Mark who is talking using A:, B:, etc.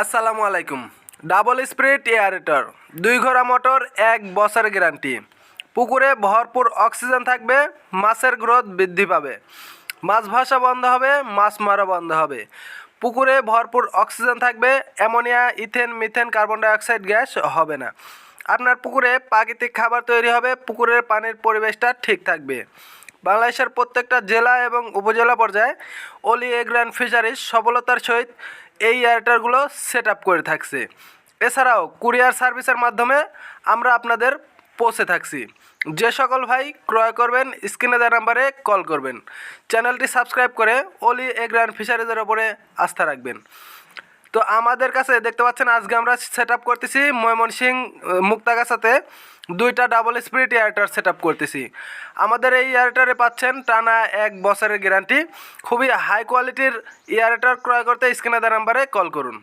A: আসসালামু আলাইকুম। Double spirit aerator, 2 ঘোড়া মোটর, 1 বছর গ্যারান্টি। পুকুরে ভরপুর অক্সিজেন থাকবে, মাছের গ্রোথ বৃদ্ধি পাবে। মাছ ভাসা বন্ধ হবে, মাছ মারা বন্ধ হবে। পুকুরে ভরপুর অক্সিজেন থাকবে, ammonia, ethane, methane, carbon dioxide gas হবে না। আপনার পুকুরে প্রাকৃতিক খাবার তৈরি হবে, পুকুরের পানির পরিবেশটা ঠিক থাকবে। বাংলাদেশের প্রত্যেকটা জেলা এবং উপজেলা পর্যায়ে অলি এগ্রান ফিশারিজ সফলতার সহিত এই এয়ারটারগুলো সেট আপ করে থাকছে। এছাড়াও কুরিয়ার সার্ভিসের মাধ্যমে আমরা আপনাদের পৌঁছে থাকছি। যে সকল ভাই ক্রয় করবেন স্ক্রিনে দেওয়া নাম্বারে কল করবেন। চ্যানেলটি সাবস্ক্রাইব করে অলি এগ্রান ফিশারিজের ওপরে আস্থা রাখবেন। তো আমাদের কাছে দেখতে পাচ্ছেন আজকে আমরা সেট আপ করতেছি ময়মনসিংহ মুক্তাগাছাতে 2টা ডাবল স্পিরিট এয়ারটার সেট আপ করতেছি। আমাদের এই এয়ারটারে পাচ্ছেন টানা 1 বছরের গ্যারান্টি। খুবই হাই কোয়ালিটির এয়ারটার ক্রয় করতে স্ক্রিনে দেওয়া নাম্বারে কল করুন।